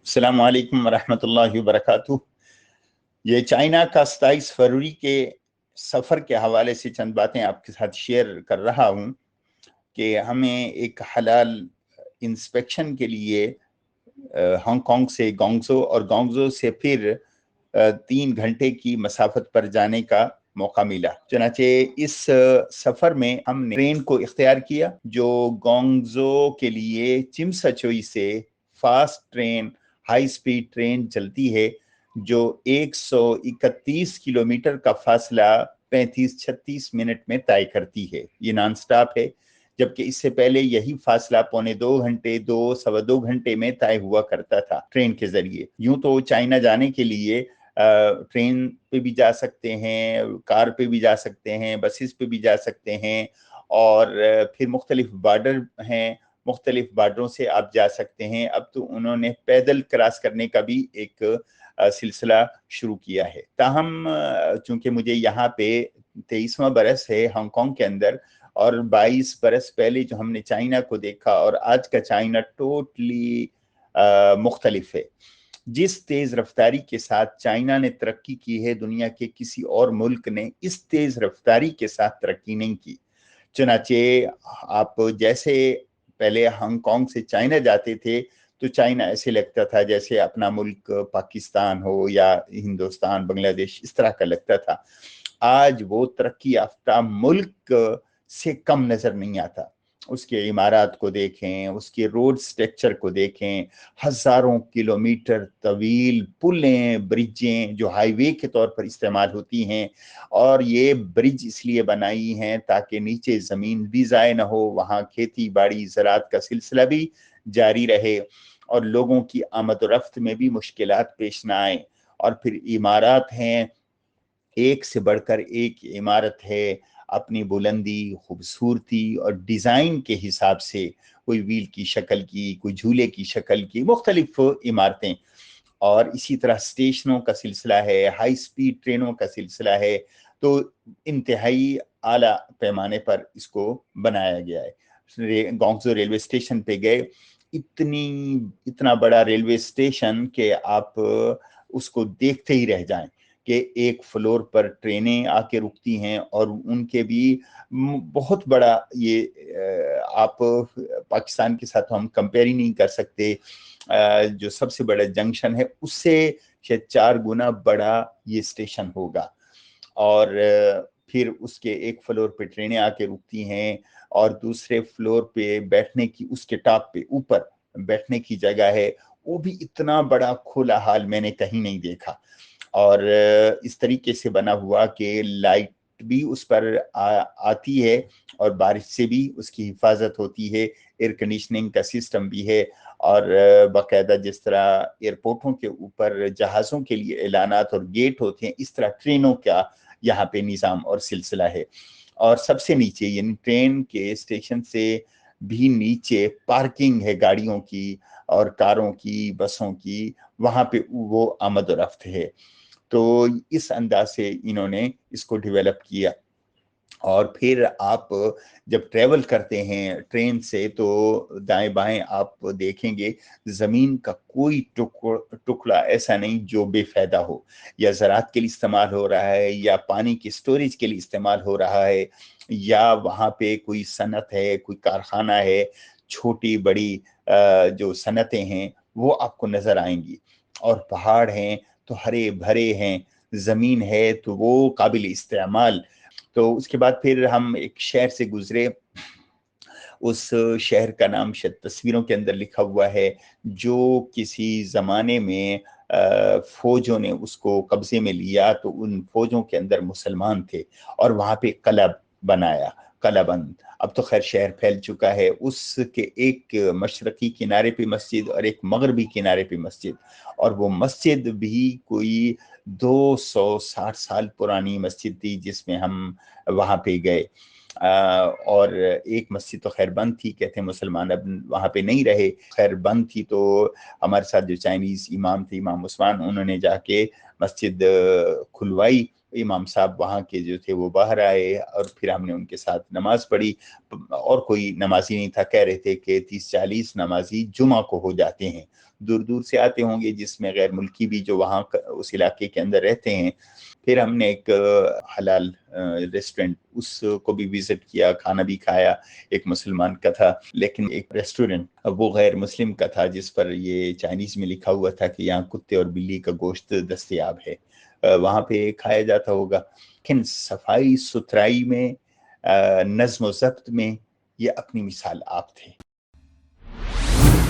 अस्सलामु अलैकुम वरहमतुल्लाहि वबरकातुह। ये चाइना का 27 फरवरी के सफ़र के हवाले से चंद बातें आपके साथ शेयर कर रहा हूँ कि हमें एक हलाल इंस्पेक्शन के लिए हांगकांग से गोंगजो और गोंगजो से फिर 3 घंटे की मसाफत पर जाने का मौका मिला। चनाचे इस सफ़र में हमने ट्रेन को इख्तियार किया जो गोंगजो के लिए चिमसचोई से fast train, high speed train चलती है जो 131 किलोमीटर का फासला 35-36 मिनट में तय करती है। ये नॉन स्टॉप है, जबकि इससे पहले यही फासला पौने 2 घंटे, 2 सवा 2 घंटे में तय हुआ करता था ट्रेन के जरिए। यूं तो चाइना जाने के लिए ट्रेन पे भी जा सकते हैं, कार पे भी जा सकते हैं, बसेस पे भी जा सकते हैं, और फिर मुख्तलिफ बॉर्डर हैं, मुख्तलिफ बॉर्डरों से आप जा सकते हैं। अब तो उन्होंने पैदल क्रॉस करने का भी एक सिलसिला शुरू किया है। ताहम चूंकि मुझे यहाँ पे 23वां बरस है हांगकांग के अंदर, और 22 बरस पहले जो हमने चाइना को देखा और आज का चाइना टोटली मुख्तलिफ है। जिस तेज रफ्तारी के साथ चाइना ने तरक्की की है, दुनिया के किसी और मुल्क ने इस तेज रफ्तारी के साथ तरक्की नहीं की। चुनाचे आप जैसे पहले हांगकांग से चाइना जाते थे तो चाइना ऐसे लगता था जैसे अपना मुल्क पाकिस्तान हो या हिंदुस्तान, बांग्लादेश, इस तरह का लगता था। आज वो तरक्की याफ्ता मुल्क से कम नजर नहीं आता। उसके इमारत को देखें, उसके रोड स्ट्रक्चर को देखें, हजारों किलोमीटर तवील पुलें, ब्रिजें जो हाईवे के तौर पर इस्तेमाल होती हैं, और ये ब्रिज इसलिए बनाई हैं ताकि नीचे जमीन भी ज़ाय न हो, वहाँ खेती बाड़ी ज़राअत का सिलसिला भी जारी रहे और लोगों की आमद और रफ्त में भी मुश्किलात पेश न आए। और फिर इमारत हैं, एक से बढ़कर एक इमारत है, अपनी बुलंदी, खूबसूरती और डिज़ाइन के हिसाब से, कोई व्हील की शक्ल की, कोई झूले की शक्ल की, मुख्तलिफ इमारतें। और इसी तरह स्टेशनों का सिलसिला है, हाई स्पीड ट्रेनों का सिलसिला है। तो इंतहाई आला पैमाने पर इसको बनाया गया है। गोंगजो रेलवे स्टेशन पे गए, इतना बड़ा रेलवे स्टेशन कि आप उसको देखते ही रह जाएं कि एक फ्लोर पर ट्रेनें आके रुकती हैं, और उनके भी बहुत बड़ा ये आप पाकिस्तान के साथ हम कंपेयर ही नहीं कर सकते। जो सबसे बड़ा जंक्शन है उससे शायद 4 गुना बड़ा ये स्टेशन होगा। और फिर उसके एक फ्लोर पे ट्रेनें आके रुकती हैं, और दूसरे फ्लोर पे बैठने की, उसके टॉप पे ऊपर बैठने की जगह है। वो भी इतना बड़ा खुला हाल मैंने कहीं नहीं देखा। और इस तरीके से बना हुआ कि लाइट भी उस पर आती है और बारिश से भी उसकी हिफाजत होती है, एयर कंडीशनिंग का सिस्टम भी है, और बाकायदा जिस तरह एयरपोर्टों के ऊपर जहाज़ों के लिए एलानात और गेट होते हैं, इस तरह ट्रेनों का यहाँ पे निज़ाम और सिलसिला है। और सबसे नीचे यानी ट्रेन के स्टेशन से भी नीचे पार्किंग है गाड़ियों की और कारों की, बसों की, वहाँ पे वो आमद और रफ्त है। तो इस अंदाज से इन्होंने इसको डेवलप किया। और फिर आप जब ट्रेवल करते हैं ट्रेन से तो दाएं बाएं आप देखेंगे ज़मीन का कोई टुकड़ा ऐसा नहीं जो बेफायदा हो, या ज़राअत के लिए इस्तेमाल हो रहा है, या पानी की स्टोरेज के लिए इस्तेमाल हो रहा है, या वहाँ पे कोई सनत है, कोई कारखाना है, छोटी बड़ी जो सनतें हैं वो आपको नज़र आएंगी। और पहाड़ हैं तो हरे भरे हैं, ज़मीन है तो वो काबिल इस्तेमाल। तो उसके बाद फिर हम एक शहर से गुजरे, उस शहर का नाम शायद तस्वीरों के अंदर लिखा हुआ है, जो किसी ज़माने में फौजों ने उसको कब्जे में लिया तो उन फौजों के अंदर मुसलमान थे, और वहाँ पे कला बनाया, कलाबंद। अब तो खैर शहर फैल चुका है। उसके एक मशरकी किनारे पे मस्जिद और एक मगरबी किनारे पे मस्जिद, और वो मस्जिद भी कोई 260 साल पुरानी मस्जिद थी जिसमें हम वहाँ पे गए। और एक मस्जिद तो खैर बंद थी, कहते हैं मुसलमान अब वहाँ पे नहीं रहे, खैर बंद थी। तो हमारे साथ जो चाइनीज इमाम थे, इमाम उस्मान, उन्होंने जाके मस्जिद खुलवाई امام صاحب وہاں کے جو تھے وہ باہر آئے اور پھر ہم نے ان کے ساتھ نماز پڑھی. اور کوئی نمازی نہیں تھا. کہہ رہے تھے کہ 30-40 نمازی جمعہ کو ہو جاتے ہیں. دور دور سے آتے ہوں گے، جس میں غیر ملکی بھی جو وہاں اس علاقے کے اندر رہتے ہیں. پھر ہم نے ایک حلال ریسٹورنٹ اس کو بھی وزٹ کیا، کھانا بھی کھایا. ایک مسلمان کا تھا، لیکن ایک ریسٹورنٹ وہ غیر مسلم کا تھا جس پر یہ چائنیز میں لکھا ہوا تھا کہ یہاں کتے اور بلی کا گوشت دستیاب ہے. وہاں پہ کھایا جاتا ہوگا. لیکن صفائی ستھرائی میں، نظم و ضبط میں یہ اپنی مثال آپ تھے.